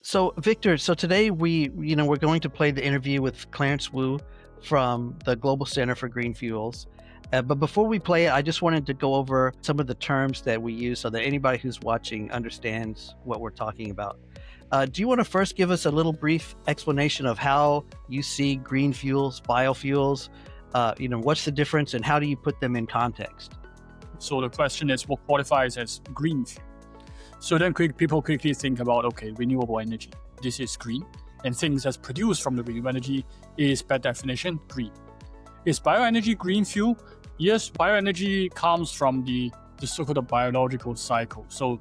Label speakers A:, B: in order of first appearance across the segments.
A: So Victor, so today we're going to play the interview with Clarence Woo from the Global Center for Green Fuels. But before we play it, I just wanted to go over some of the terms that we use so that anybody who's watching understands what we're talking about. Do you want to first give us a little brief explanation of how you see green fuels, biofuels? What's the difference and how do you put them in context?
B: So the question is, what qualifies as green fuel? So then people quickly think about, okay, renewable energy. This is green. And things that's produced from the renewable energy is, by definition, green. Is bioenergy green fuel? Yes, bioenergy comes from the so-called biological cycle. So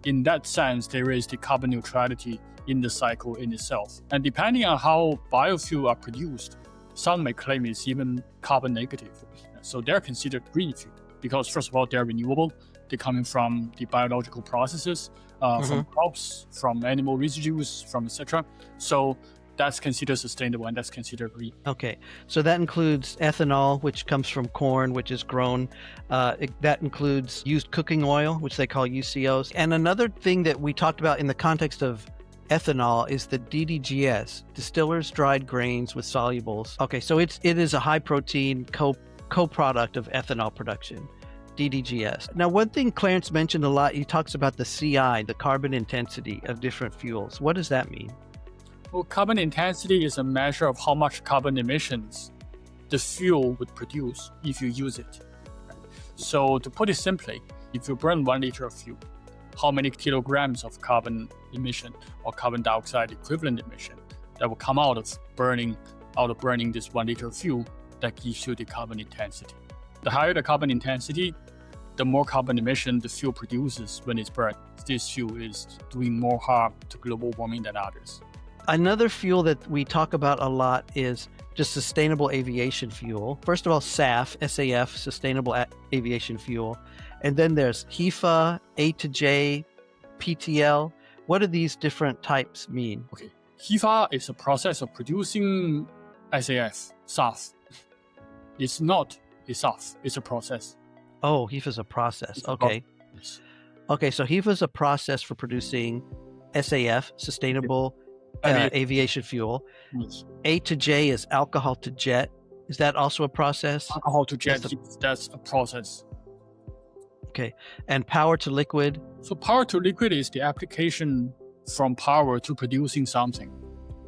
B: in that sense, there is the carbon neutrality in the cycle in itself. And depending on how biofuel are produced, some may claim it's even carbon negative. So they're considered green fuel because, first of all, they're renewable. They're coming from the biological processes, from crops, from animal residues, from etc. So that's considered sustainable and that's considered green.
A: Okay, so that includes ethanol, which comes from corn, which is grown. That includes used cooking oil, which they call UCOs. And another thing that we talked about in the context of ethanol is the DDGS, distillers dried grains with solubles. Okay, so it is a high protein co-product of ethanol production. DDGS. Now, one thing Clarence mentioned a lot, he talks about the CI, the carbon intensity of different fuels. What does that mean?
B: Well, carbon intensity is a measure of how much carbon emissions the fuel would produce if you use it. So to put it simply, if you burn 1 liter of fuel, how many kilograms of carbon emission or carbon dioxide equivalent emission that will come out of burning this 1 liter of fuel that gives you the carbon intensity. The higher the carbon intensity, the more carbon emission the fuel produces when it's burned. This fuel is doing more harm to global warming than others.
A: Another fuel that we talk about a lot is just sustainable aviation fuel. First of all, SAF, sustainable aviation fuel. And then there's HEFA, A to J, PTL. What do these different types mean?
B: Okay, HEFA is a process of producing SAF. It's not a SAF, it's a process.
A: Oh, HEFA is a process. Okay.
B: Yes.
A: Okay, so HEFA is a process for producing SAF, sustainable aviation fuel.
B: Yes.
A: A to J is alcohol to jet. Is that also a process?
B: Alcohol to jet, that's a process.
A: Okay. And power to liquid?
B: So power to liquid is the application from power to producing something.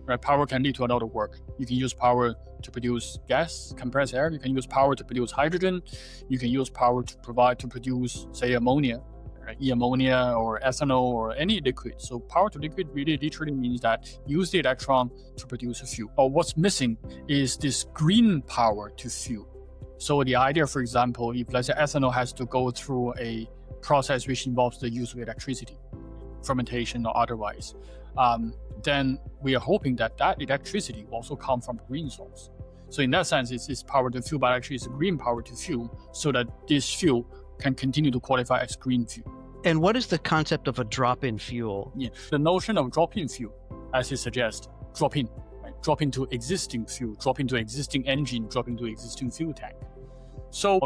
B: Right? Power can lead to a lot of work. You can use power to produce gas, compressed air. You can use power to produce hydrogen. You can use power to produce, say, ammonia, right? E-ammonia or ethanol or any liquid. So power to liquid really literally means that use the electron to produce a fuel. Or what's missing is this green power to fuel. So the idea, for example, if let's say ethanol has to go through a process which involves the use of electricity, fermentation or otherwise, then we are hoping that electricity will also come from green source. So in that sense, it's power to fuel, but actually it's green power to fuel so that this fuel can continue to qualify as green fuel.
A: And what is the concept of a drop-in fuel?
B: Yeah, the notion of drop-in fuel, as it suggests, drop in, right? Drop into existing fuel, drop into existing engine, drop into existing fuel tank. So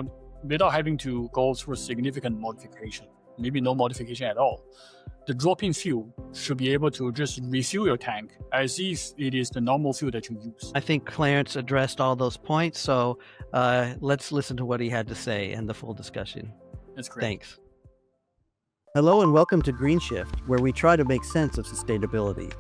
B: without having to go through a significant modification, maybe no modification at all, the drop-in fuel should be able to just refuel your tank as if it is the normal fuel that you use.
A: I think Clarence addressed all those points, so let's listen to what he had to say and the full discussion.
B: That's correct.
A: Thanks. Hello and welcome to Green Shift, where we try to make sense of sustainability.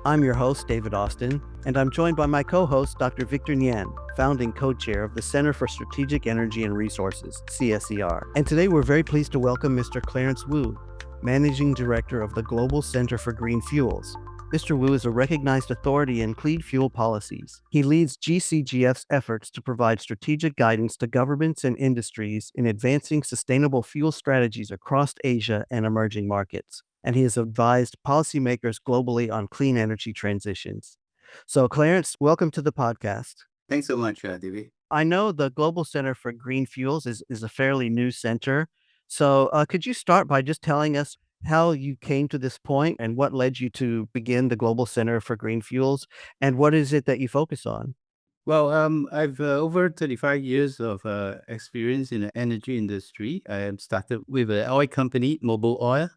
A: I'm your host, David Austin, and I'm joined by my co-host, Dr. Victor Nian, founding co-chair of the Center for Strategic Energy and Resources, CSER. And today we're very pleased to welcome Mr. Clarence Woo, Managing Director of the Global Center for Green Fuels. Mr. Woo is a recognized authority in clean fuel policies. He leads GCGF's efforts to provide strategic guidance to governments and industries in advancing sustainable fuel strategies across Asia and emerging markets. And he has advised policymakers globally on clean energy transitions. So, Clarence, welcome to the podcast.
C: Thanks so much, David.
A: I know the Global Center for Green Fuels is a fairly new center. So could you start by just telling us how you came to this point and what led you to begin the Global Center for Green Fuels, and what is it that you focus on?
C: Well, I've over 35 years of experience in the energy industry. I am started with an oil company, Mobil Oil.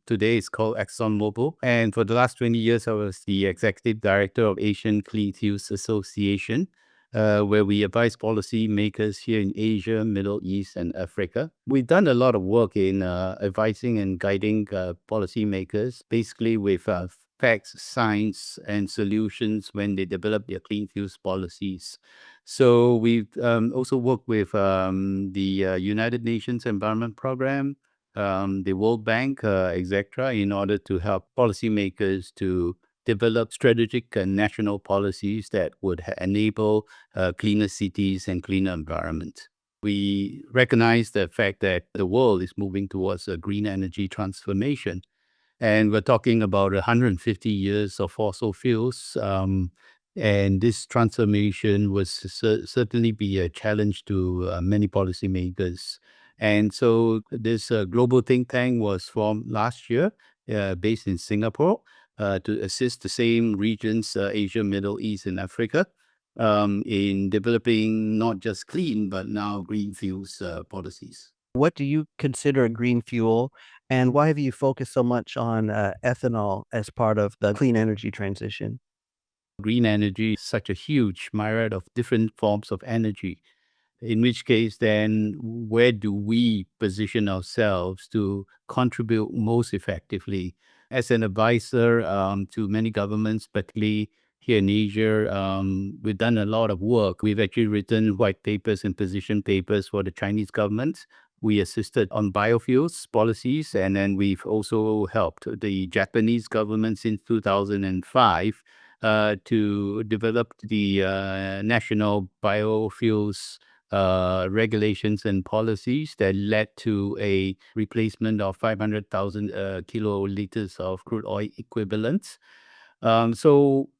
C: Today it's called ExxonMobil. And for the last 20 years, I was the executive director of Asian Clean Fuels Association, where we advise policy makers here in Asia, Middle East, and Africa. We've done a lot of work in advising and guiding policymakers, basically with facts, science, and solutions when they develop their clean fuels policies. So we've also worked with the United Nations Environment Program, the World Bank, etc., in order to help policymakers to develop strategic and national policies that would enable cleaner cities and cleaner environment. We recognize the fact that the world is moving towards a green energy transformation, and we're talking about 150 years of fossil fuels. And this transformation was certainly be a challenge to many policymakers. And so this global think tank was formed last year, based in Singapore, to assist the same regions, Asia, Middle East, and Africa, in developing not just clean, but now green fuels policies.
A: What do you consider a green fuel, and why have you focused so much on ethanol as part of the clean energy transition?
C: Green energy is such a huge myriad of different forms of energy. In which case, then where do we position ourselves to contribute most effectively? As an advisor to many governments, particularly here in Asia, we've done a lot of work. We've actually written white papers and position papers for the Chinese government. We assisted on biofuels policies, and then we've also helped the Japanese government since 2005 to develop the national biofuels regulations and policies that led to a replacement of 500,000 kiloliters of crude oil equivalents. So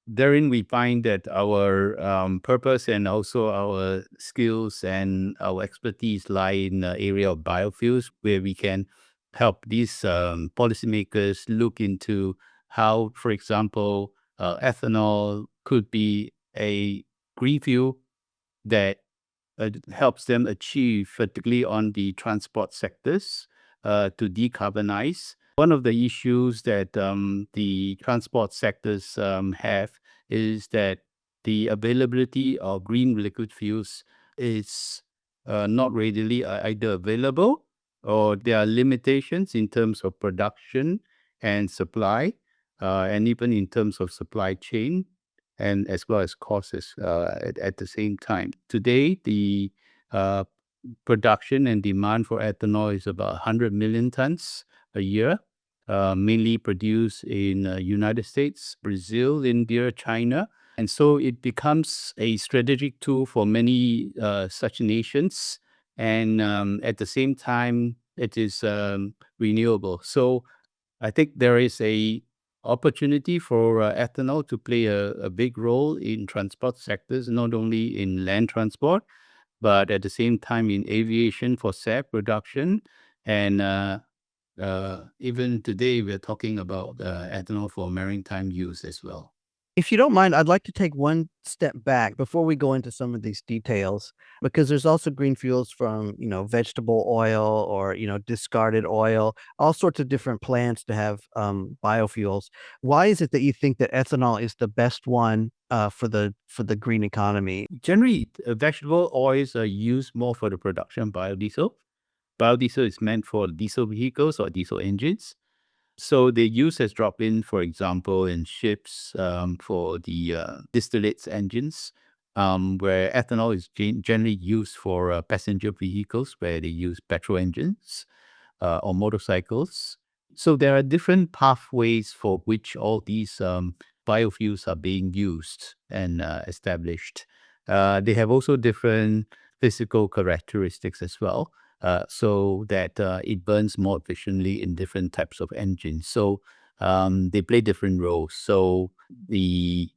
C: therein we find that our purpose and also our skills and our expertise lie in the area of biofuels, where we can help these policymakers look into how, for example, ethanol could be a green fuel that helps them achieve, particularly on the transport sectors, to decarbonize. One of the issues that the transport sectors have is that the availability of green liquid fuels is not readily either available, or there are limitations in terms of production and supply, and even in terms of supply chain, and as well as costs at the same time. Today, the uh, production and demand for ethanol is about 100 million tons a year, mainly produced in United States, Brazil, India, China. And so it becomes a strategic tool for many such nations. And at the same time, it is renewable. So I think there is a opportunity for ethanol to play a big role in transport sectors, not only in land transport, but at the same time in aviation for SAF production. And even today, we're talking about ethanol for maritime use as well.
A: If you don't mind, I'd like to take one step back before we go into some of these details, because there's also green fuels from, vegetable oil or, discarded oil, all sorts of different plants to have biofuels. Why is it that you think that ethanol is the best one for the green economy?
C: Generally, vegetable oils are used more for the production of biodiesel. Biodiesel is meant for diesel vehicles or diesel engines. So they use as drop-in, for example, in ships for the distillates engines, where ethanol is generally used for passenger vehicles, where they use petrol engines or motorcycles. So there are different pathways for which all these biofuels are being used and established. They have also different physical characteristics as well, so that it burns more efficiently in different types of engines. So they play different roles. So the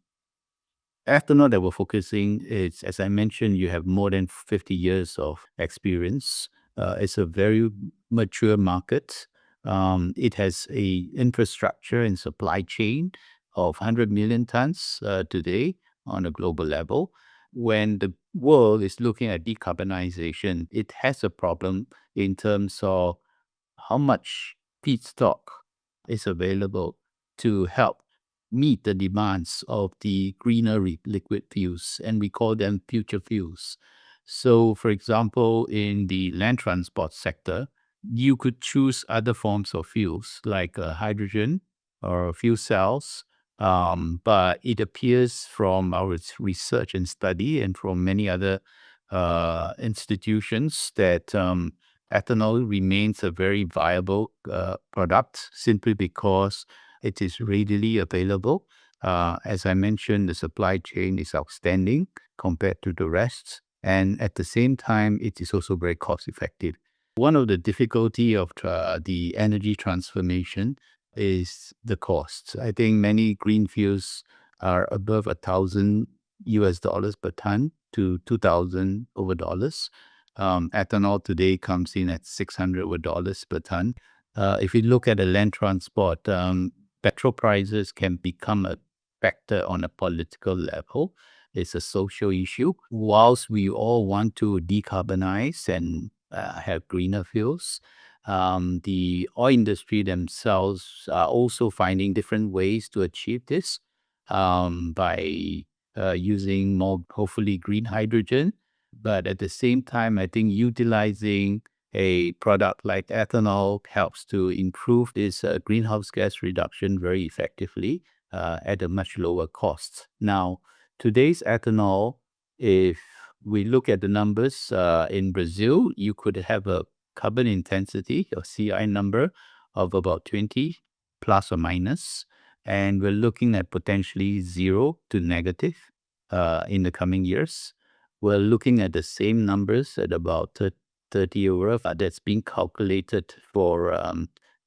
C: ethanol that we're focusing is, as I mentioned, you have more than 50 years of experience. It's a very mature market. It has a infrastructure and supply chain of 100 million tons today, on a global level. When the world is looking at decarbonization, it has a problem in terms of how much feedstock is available to help meet the demands of the greener liquid fuels, and we call them future fuels. So, for example, in the land transport sector, you could choose other forms of fuels like hydrogen or fuel cells. But it appears from our research and study and from many other institutions that ethanol remains a very viable product simply because it is readily available. As I mentioned, the supply chain is outstanding compared to the rest. And at the same time, it is also very cost effective. One of the difficulty of the energy transformation is the cost. I think many green fuels are above $1,000 per ton to 2,000 over dollars. Ethanol today comes in at $600 per ton. If you look at the land transport, petrol prices can become a factor on a political level. It's a social issue. Whilst we all want to decarbonize and have greener fuels, the oil industry themselves are also finding different ways to achieve this by using more, hopefully, green hydrogen. But at the same time, I think utilizing a product like ethanol helps to improve this greenhouse gas reduction very effectively at a much lower cost. Now, today's ethanol, if we look at the numbers in Brazil, you could have a carbon intensity or CI number of about 20 plus or minus, and we're looking at potentially 0 to negative in the coming years. We're looking at the same numbers at about 30 over. That's being calculated for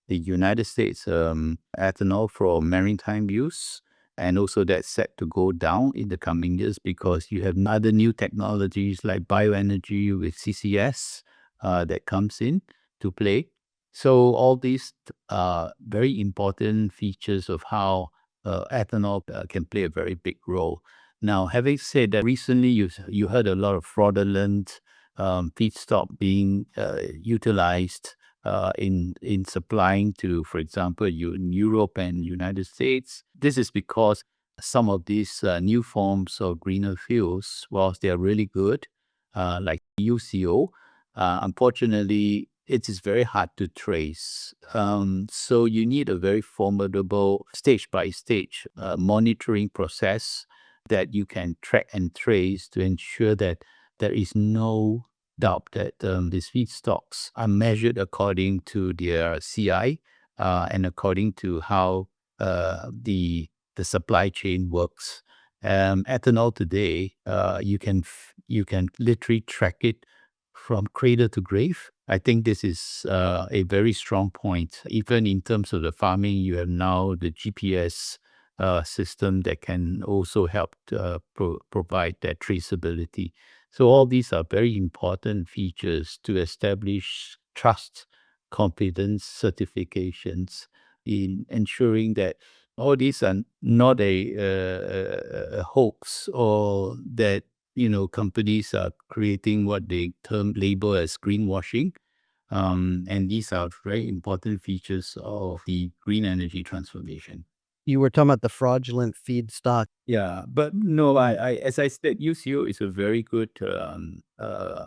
C: the United States ethanol for maritime use. And also that's set to go down in the coming years because you have other new technologies like bioenergy with CCS that comes in to play. So all these are very important features of how ethanol can play a very big role. Now, having said that, recently you heard a lot of fraudulent feedstock being utilized in supplying to, for example, in Europe and United States. This is because some of these new forms of greener fuels, whilst they are really good, like UCO, unfortunately, it is very hard to trace. So you need a very formidable stage-by-stage monitoring process that you can track and trace to ensure that there is no doubt that these feedstocks are measured according to their CI and according to how the supply chain works. Ethanol today, you can literally track it from cradle to grave. I think this is a very strong point. Even in terms of the farming, you have now the GPS system that can also help provide that traceability. So all these are very important features to establish trust, confidence, certifications in ensuring that all these are not a hoax, or that companies are creating what they label as greenwashing. And these are very important features of the green energy transformation.
A: You were talking about the fraudulent feedstock.
C: Yeah, but no, I as I said, UCO is a very good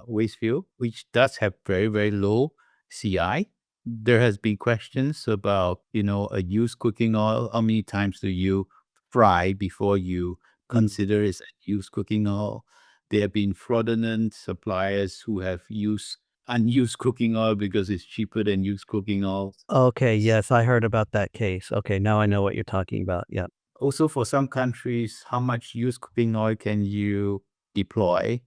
C: waste fuel, which does have very, very low CI. There has been questions about, a used cooking oil. How many times do you fry before you consider it used cooking oil? There have been fraudulent suppliers who have used unused cooking oil because it's cheaper than used cooking oil.
A: Okay, yes, I heard about that case. Okay, now I know what you're talking about. Yeah.
C: Also, for some countries, how much used cooking oil can you deploy?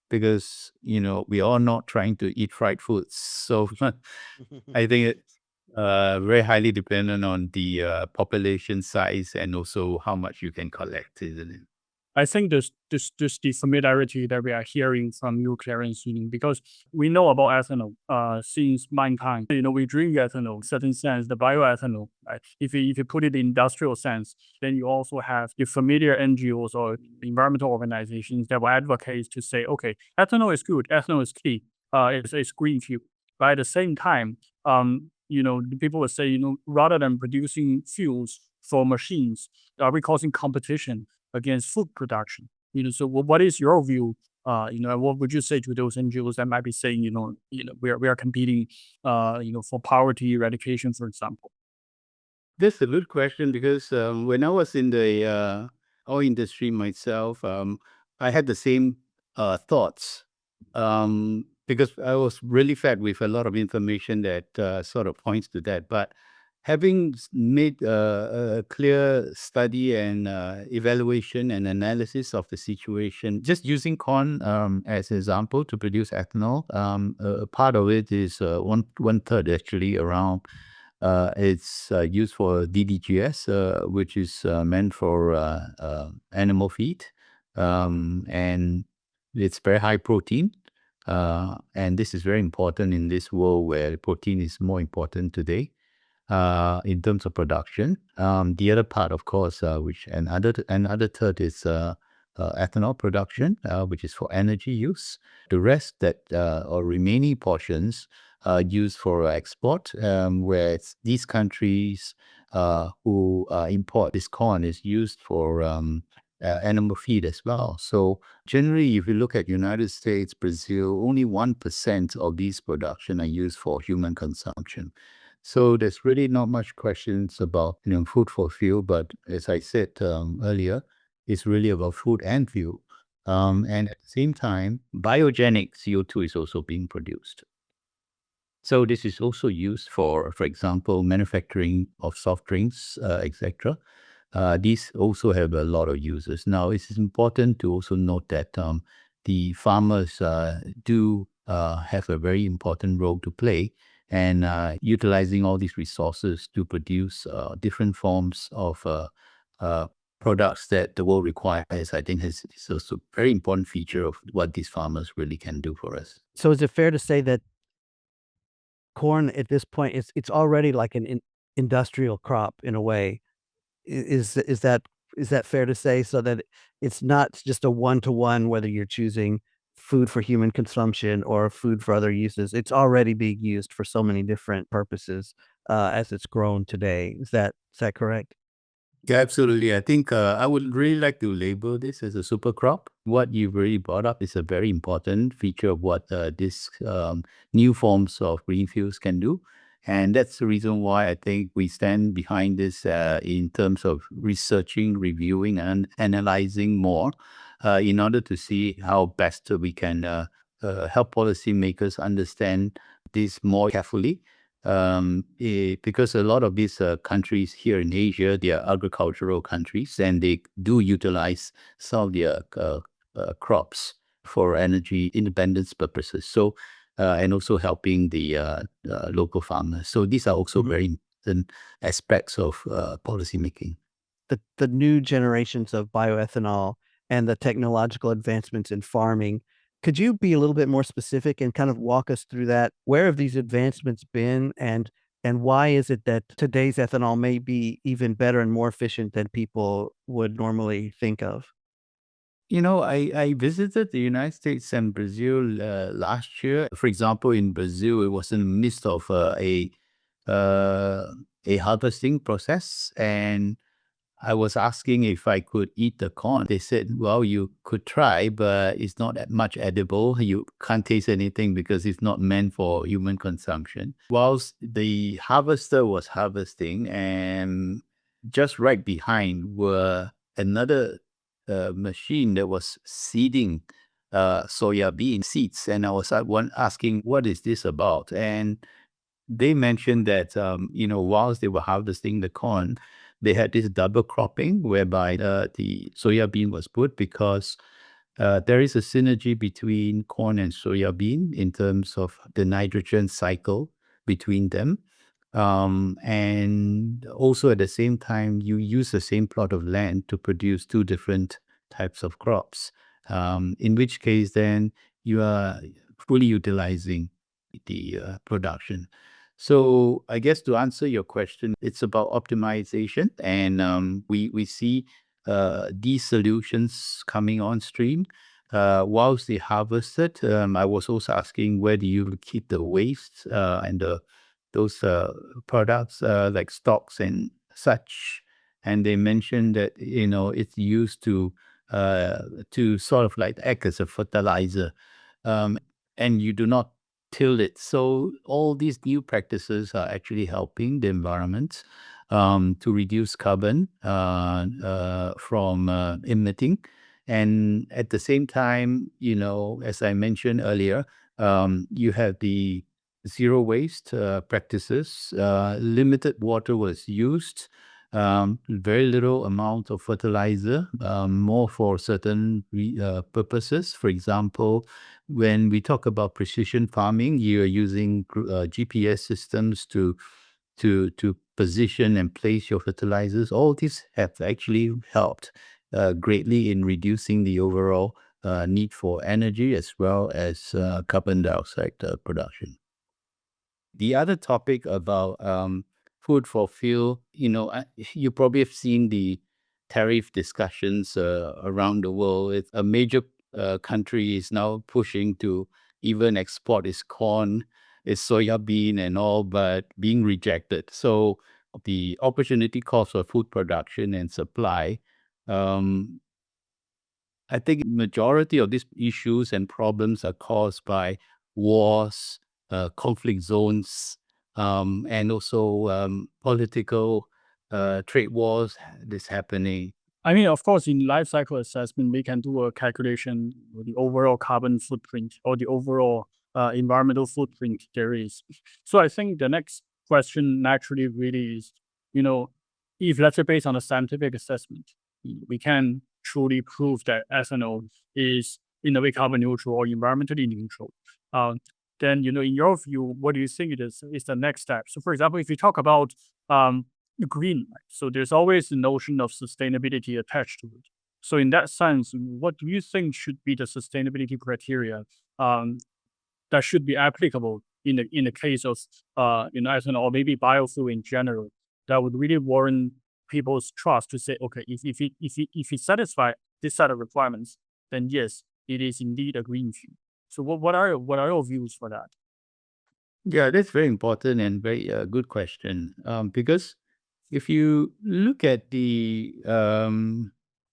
C: Because, we are not trying to eat fried foods. So I think it's very highly dependent on the population size and also how much you can collect, isn't it?
B: I think this the familiarity that we are hearing from you, Clarence, because we know about ethanol since mankind. We drink ethanol, in certain sense, the bioethanol. Right? If you put it in industrial sense, then you also have the familiar NGOs or environmental organizations that will advocate to say, okay, ethanol is good, ethanol is key, it's green fuel. But at the same time, the people will say, rather than producing fuels for machines, are we causing competition against food production? So what is your view? And what would you say to those NGOs that might be saying, we are competing, for poverty eradication, for example?
C: That's a good question because when I was in the oil industry myself, I had the same thoughts because I was really fed with a lot of information that sort of points to that. But having made a clear study and evaluation and analysis of the situation, just using corn as an example to produce ethanol, a part of it is one third actually around. It's used for DDGS, which is meant for animal feed, and it's very high protein. And this is very important in this world where protein is more important today in terms of production. The other part, of course, which another third is ethanol production, which is for energy use. The rest that or remaining portions are used for export, where these countries who import this corn is used for animal feed as well. So generally, if you look at United States, Brazil, only 1% of these production are used for human consumption. So there's really not much questions about food for fuel, but as I said earlier, it's really about food and fuel. And at the same time, biogenic CO2 is also being produced. So this is also used for example, manufacturing of soft drinks, etc. These also have a lot of uses. Now, it is important to also note that the farmers do have a very important role to play, and utilizing all these resources to produce different forms of products that the world requires, I think is also a very important feature of what these farmers really can do for us.
A: So is it fair to say that corn at this point it's already like an industrial crop in a way? Is that fair to say, so that it's not just a one-to-one whether you're choosing food for human consumption or food for other uses? It's already being used for so many different purposes, as it's grown today. Is that correct?
C: Yeah, absolutely. I think I would really like to label this as a super crop. What you've really brought up is a very important feature of what these new forms of green fuels can do. And that's the reason why I think we stand behind this in terms of researching, reviewing, and analyzing more in order to see how best we can help policymakers understand this more carefully, because a lot of these countries here in Asia, they are agricultural countries, and they do utilize some of their crops for energy independence purposes. So, and also helping the local farmers. So these are also very important aspects of policy making.
A: The new generations of bioethanol and the technological advancements in farming, could you be a little bit more specific and kind of walk us through that? Where have these advancements been, and why is it that today's ethanol may be even better and more efficient than people would normally think of?
C: I visited the United States and Brazil last year. For example, in Brazil, it was in the midst of uh, a harvesting process, and I was asking if I could eat the corn. They said, well, you could try, but it's not that much edible. You can't taste anything because it's not meant for human consumption. Whilst the harvester was harvesting, and just right behind were another machine that was seeding soya bean seeds. And I was asking, what is this about? And they mentioned that, whilst they were harvesting the corn, they had this double cropping whereby the soya bean was put because there is a synergy between corn and soya bean in terms of the nitrogen cycle between them. And also at the same time, you use the same plot of land to produce two different types of crops, in which case then you are fully utilizing the production. So I guess to answer your question, it's about optimization, and we see these solutions coming on stream. Whilst they harvested, I was also asking, where do you keep the waste and those products like stocks and such? And they mentioned that it's used to sort of like act as a fertilizer, and you do not till it. So all these new practices are actually helping the environment to reduce carbon from emitting. And at the same time, as I mentioned earlier, you have the zero waste practices. Limited water was used, very little amount of fertilizer, more for certain purposes. For example, when we talk about precision farming, you're using GPS systems to position and place your fertilizers. All these have actually helped greatly in reducing the overall need for energy as well as carbon dioxide production. The other topic about food for fuel, you probably have seen the tariff discussions around the world. It's a major country is now pushing to even export its corn, its soya bean and all, but being rejected. So the opportunity cost for food production and supply, um, I think majority of these issues and problems are caused by wars, conflict zones, and also political trade wars that's happening.
B: I mean, of course, in life cycle assessment, we can do a calculation of the overall carbon footprint or the overall environmental footprint there is. So I think the next question naturally really is, if let's say based on a scientific assessment, we can truly prove that ethanol is in a way carbon neutral or environmentally neutral. Then, in your view, what do you think is the next step? So, for example, if you talk about green, right? So there's always the notion of sustainability attached to it. So in that sense, what do you think should be the sustainability criteria that should be applicable in the case of ethanol or maybe biofuel in general that would really warrant people's trust to say, okay, if it satisfy this set of requirements, then yes, it is indeed a green fuel. So what are your views for that?
C: Yeah, that's very important and very good question. Because if you look at the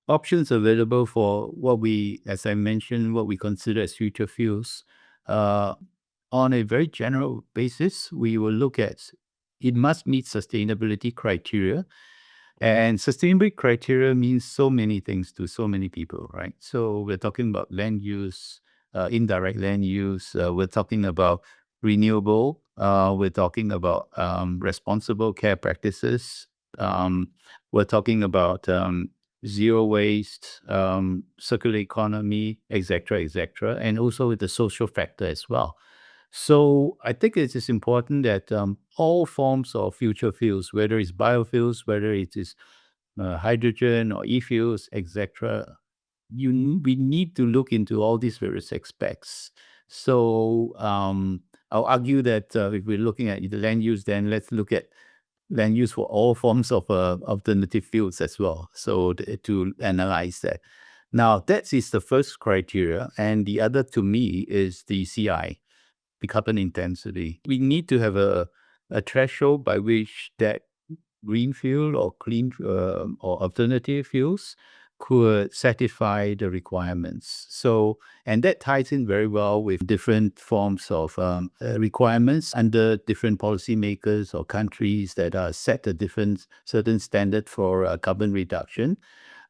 C: options available for what we, as I mentioned, what we consider as future fuels, uh, on a very general basis, we will look at it must meet sustainability criteria. And sustainability criteria means so many things to so many people, right? So we're talking about land use, indirect land use. We're talking about renewable. We're talking about responsible care practices. Um, we're talking about zero waste, circular economy, etc., etc., and also with the social factor as well. So I think it is important that all forms of future fuels, whether it's biofuels, whether it is hydrogen or e-fuels, etc., we need to look into all these various aspects. So I'll argue that if we're looking at the land use, then let's look at land use for all forms of alternative fuels as well. So to analyze that. Now, that is the first criteria. And the other to me is the CI, the carbon intensity. We need to have a threshold by which that green fuel or clean or alternative fuels could satisfy the requirements. So, and that ties in very well with different forms of requirements under different policymakers or countries that are set a different certain standard for carbon reduction.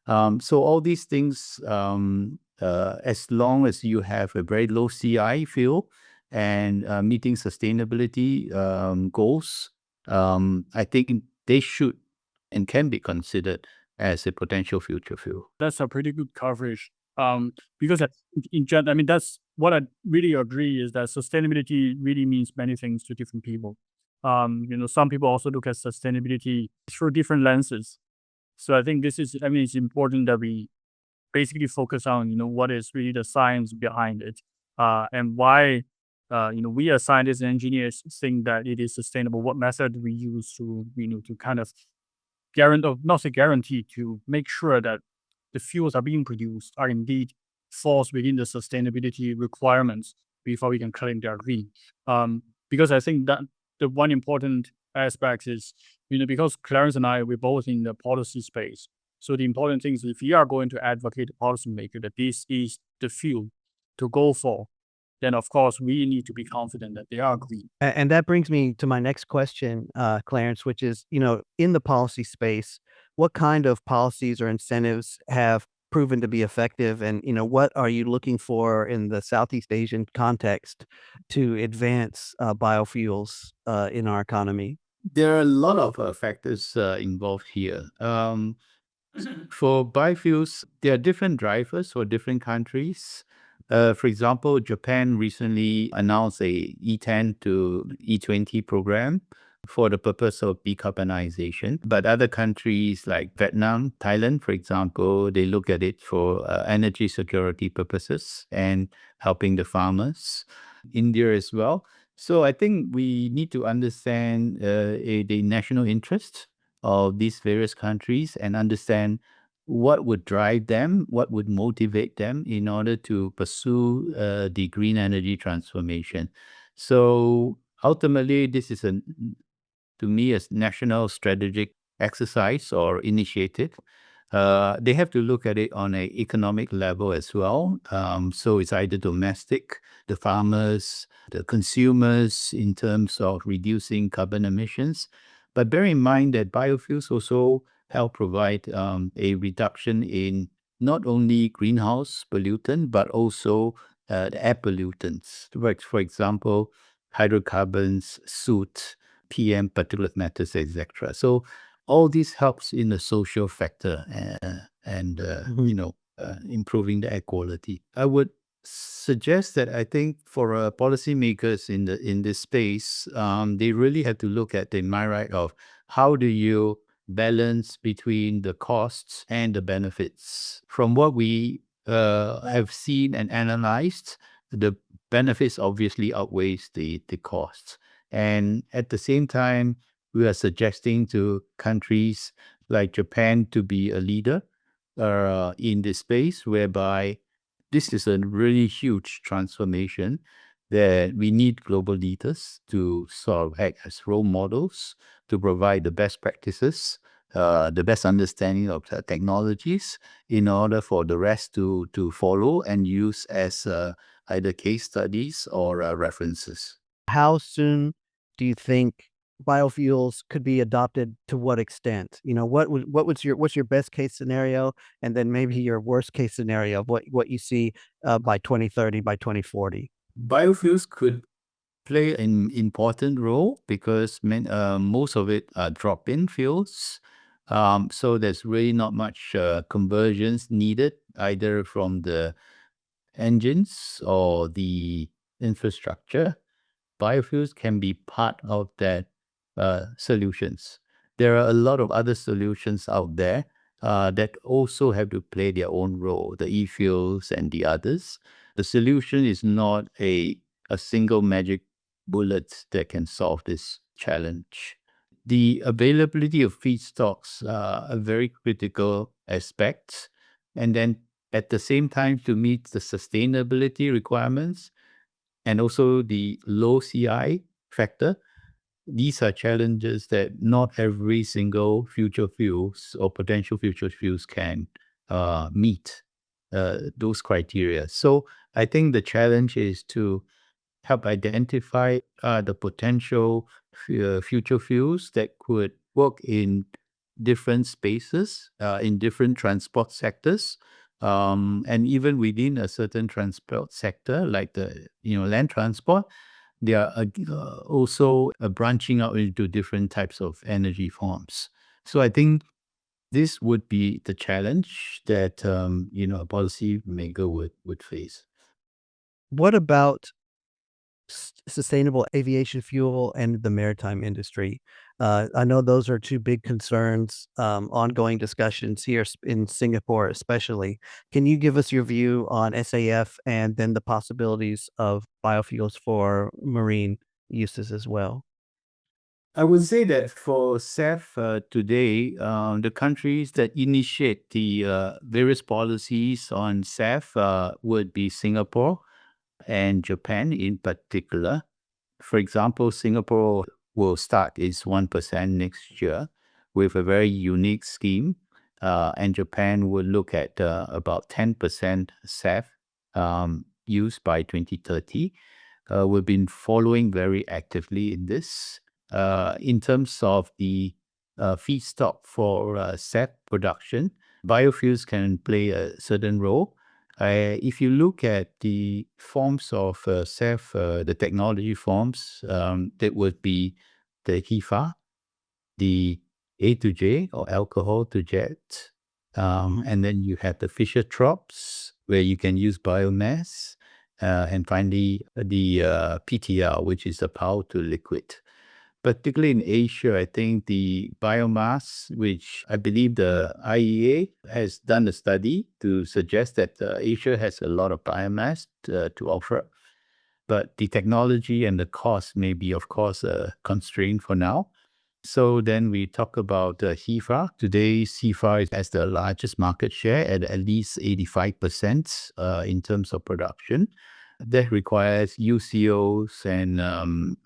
C: So all these things, as long as you have a very low CI fuel and meeting sustainability goals, I think they should and can be considered as a potential future fuel.
B: That's a pretty good coverage. Because in general, I mean, that's what I really agree is that sustainability really means many things to different people. Some people also look at sustainability through different lenses. So I think it's important that we basically focus on, what is really the science behind it, and why, we as scientists and engineers think that it is sustainable. What method we use to, to kind of guarantee, not say guarantee, to make sure that the fuels are being produced are indeed falls within the sustainability requirements before we can claim they are green. Because I think that the one important aspect is, because Clarence and I, we're both in the policy space. So the important thing is, if we are going to advocate the policymaker that this is the fuel to go for, then of course we need to be confident that they are green.
A: And that brings me to my next question, Clarence, which is, in the policy space, what kind of policies or incentives have proven to be effective? And, what are you looking for in the Southeast Asian context to advance biofuels in our economy?
C: There are a lot of factors involved here. For biofuels, there are different drivers for different countries. For example, Japan recently announced a E10 to E20 program for the purpose of decarbonization. But other countries like Vietnam, Thailand, for example, they look at it for energy security purposes and helping the farmers. India as well. So I think we need to understand the national interest of these various countries and understand what would drive them, what would motivate them in order to pursue the green energy transformation. So ultimately, this is to me, a national strategic exercise or initiative. They have to look at it on an economic level as well. So it's either domestic, the farmers, the consumers in terms of reducing carbon emissions. But bear in mind that biofuels also help provide a reduction in not only greenhouse pollutant, but also the air pollutants. For example, hydrocarbons, soot, PM, particulate matters, etc. So all this helps in the social factor and improving the air quality. I would suggest that I think for policymakers in this space, they really have to look at the myriad of how do you balance between the costs and the benefits. From what we have seen and analyzed, the benefits obviously outweighs the costs. And at the same time, we are suggesting to countries like Japan to be a leader in this space, whereby this is a really huge transformation that we need global leaders to sort of act as role models to provide the best practices, the best understanding of the technologies in order for the rest to follow and use as either case studies or references.
A: How soon do you think biofuels could be adopted? To what extent? What's your best case scenario, and then maybe your worst case scenario of what you see by 2030, by 2040?
C: Biofuels could play an important role because most of it are drop-in fuels. So there's really not much conversions needed either from the engines or the infrastructure. Biofuels can be part of that solutions. There are a lot of other solutions out there that also have to play their own role, the e-fuels and the others. The solution is not a single magic bullet that can solve this challenge. The availability of feedstocks are a very critical aspect. And then at the same time, to meet the sustainability requirements and also the low CI factor, these are challenges that not every single future fuels or potential future fuels can meet those criteria. So I think the challenge is to help identify the potential future fuels that could work in different spaces, in different transport sectors, and even within a certain transport sector, like the land transport. They are also branching out into different types of energy forms. So I think this would be the challenge that a policymaker would face.
A: What about sustainable aviation fuel and the maritime industry? I know those are two big concerns, ongoing discussions here in Singapore, especially. Can you give us your view on SAF and then the possibilities of biofuels for marine uses as well?
C: I would say that for SAF today, the countries that initiate the various policies on SAF would be Singapore and Japan in particular. For example, Singapore will start its 1% next year with a very unique scheme, and Japan will look at about 10% SAF used by 2030. We've been following very actively in this. In terms of the feedstock for SAF production, biofuels can play a certain role. If you look at the forms of SAF, the technology forms, that would be the HEFA, the A to J or alcohol to jet, and then you have the Fischer-Tropsch where you can use biomass, and finally the PTL, which is the power to liquid. Particularly in Asia, I think the biomass, which I believe the IEA has done a study to suggest that Asia has a lot of biomass to offer, but the technology and the cost may be, of course, a constraint for now. So then we talk about HEFA. Today, HEFA has the largest market share at least 85% in terms of production. That requires UCOs and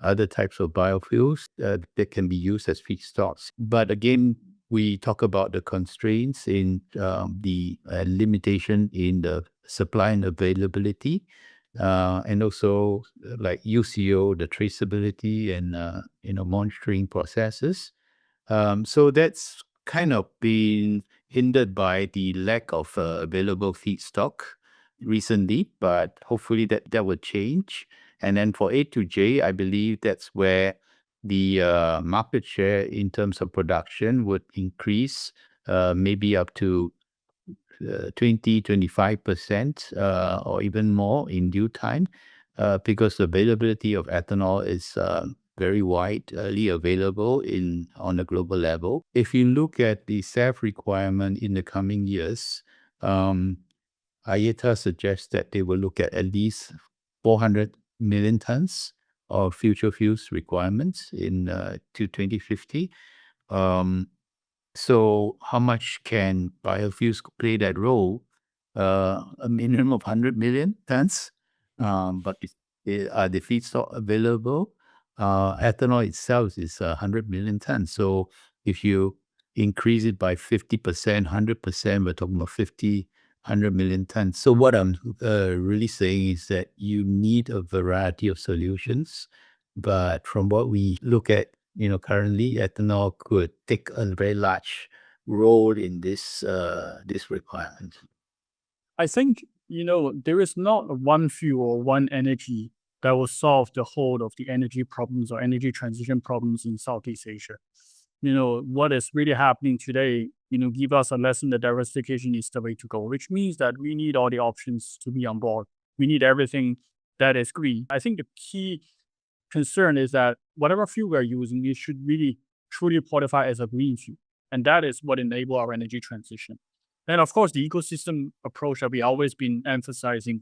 C: other types of biofuels that can be used as feedstocks. But again, we talk about the constraints in the limitation in the supply and availability, and also like UCO, the traceability and monitoring processes. So that's kind of been hindered by the lack of available feedstock recently, but hopefully that will change. And then for A to J, I believe that's where the market share in terms of production would increase, maybe up to 20-25% or even more in due time, because the availability of ethanol is very widely available on a global level. If you look at the SAF requirement in the coming years, IATA suggests that they will look at least 400 million tons of future fuels requirements to 2050. So how much can biofuels play that role? A minimum of 100 million tons. But are the feedstock available? Ethanol itself is 100 million tons. So if you increase it by 50%, 100%, we're talking about 100 million tons. So what I'm really saying is that you need a variety of solutions. But from what we look at, currently ethanol could take a very large role in this requirement.
B: I think, there is not one fuel or one energy that will solve the whole of the energy problems or energy transition problems in Southeast Asia. What is really happening today, give us a lesson that diversification is the way to go, which means that we need all the options to be on board. We need everything that is green. I think the key concern is that whatever fuel we're using, it should really truly qualify as a green fuel. And that is what enables our energy transition. And of course, the ecosystem approach that we always been emphasizing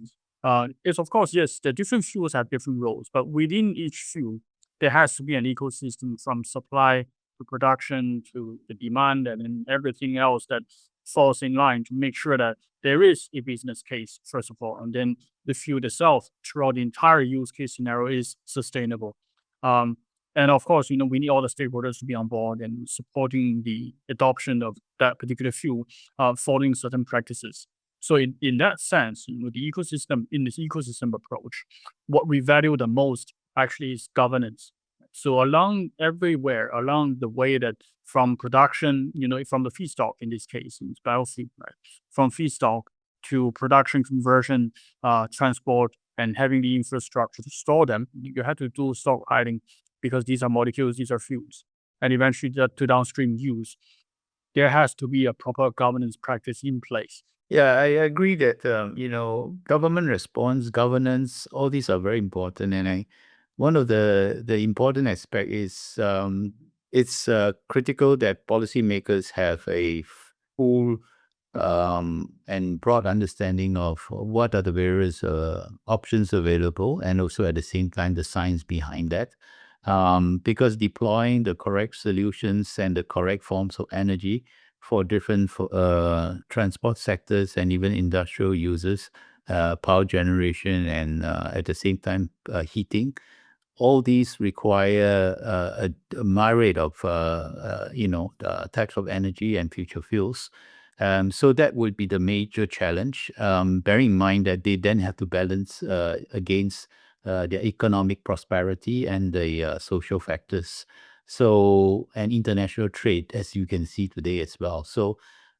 B: is, of course, yes, the different fuels have different roles, but within each fuel, there has to be an ecosystem from supply to production to the demand and then everything else that falls in line to make sure that there is a business case, first of all, and then the fuel itself throughout the entire use case scenario is sustainable. And of course, we need all the stakeholders to be on board and supporting the adoption of that particular fuel, following certain practices. So in that sense, in this ecosystem approach, what we value the most actually is governance. So along the way that from production, from the feedstock in this case, it's biofuel, right? From feedstock to production conversion, transport, and having the infrastructure to store them, you have to do stockpiling because these are molecules, these are fuels, and eventually to downstream use. There has to be a proper governance practice in place.
C: Yeah, I agree that government response, governance, all these are very important. And one of the important aspect is it's critical that policymakers have a full and broad understanding of what are the various options available, and also at the same time the science behind that. Because deploying the correct solutions and the correct forms of energy for different transport sectors and even industrial users, power generation, and at the same time heating, all these require a myriad of types of energy and future fuels. So that would be the major challenge. Bearing in mind that they then have to balance against their economic prosperity and the social factors. So, and international trade, as you can see today as well. So,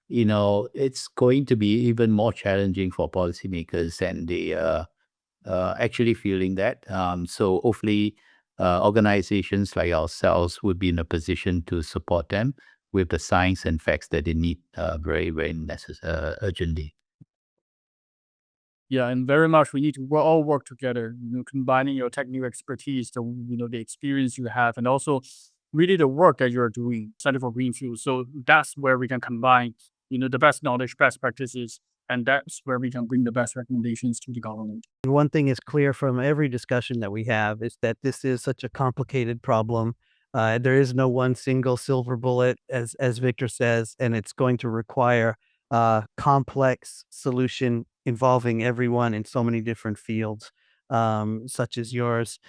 C: it's going to be even more challenging for policymakers, and they actually feeling that. So hopefully, organizations like ourselves would be in a position to support them with the science and facts that they need very, very urgently.
B: Yeah, and very much we need to all work together, combining your technical expertise, the experience you have, and also really the work that you're doing, Center for Green Fuels. So that's where we can combine, the best knowledge, best practices, and that's where we can bring the best recommendations to the government.
A: And one thing is clear from every discussion that we have is that this is such a complicated problem. There is no one single silver bullet, as Victor says, and it's going to require a complex solution involving everyone in so many different fields, such as yours.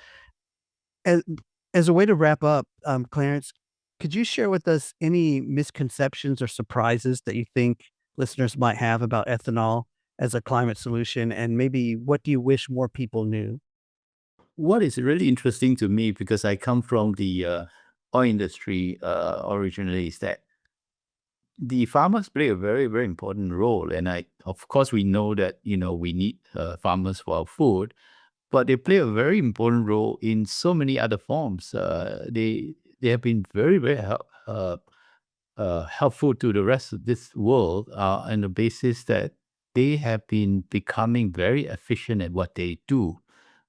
A: As, as a way to wrap up, Clarence, could you share with us any misconceptions or surprises that you think listeners might have about ethanol as a climate solution? And maybe what do you wish more people knew?
C: What is really interesting to me, because I come from the oil industry originally, is that the farmers play a very, very important role. And of course, we know that, we need farmers for our food, but they play a very important role in so many other forms. They have been very, very helpful to the rest of this world on the basis that they have been becoming very efficient at what they do.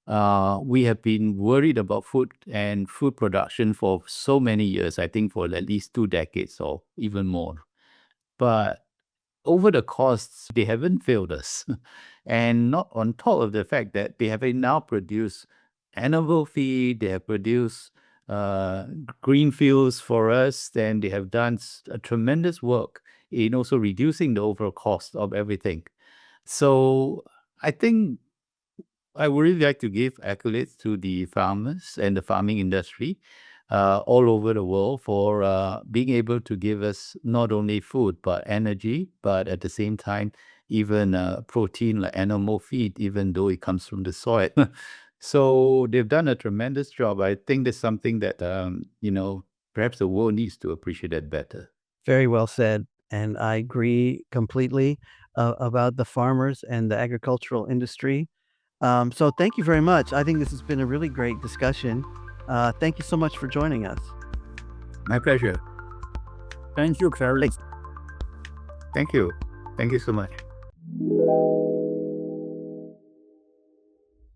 C: We have been worried about food and food production for so many years, I think for at least 2 decades or even more. But over the course, they haven't failed us. And not on top of the fact that they have now produced animal feed, they have produced green fuels for us, then they have done a tremendous work in also reducing the overall cost of everything. So I think I would really like to give accolades to the farmers and the farming industry all over the world for being able to give us not only food but energy, but at the same time, even protein like animal feed, even though it comes from the soil. So they've done a tremendous job. I think that's something that, perhaps the world needs to appreciate that better.
A: Very well said. And I agree completely about the farmers and the agricultural industry. So thank you very much. I think this has been a really great discussion. Thank you so much for joining us.
C: My pleasure.
B: Thank you, Clarence.
C: Thank you. Thank you so much.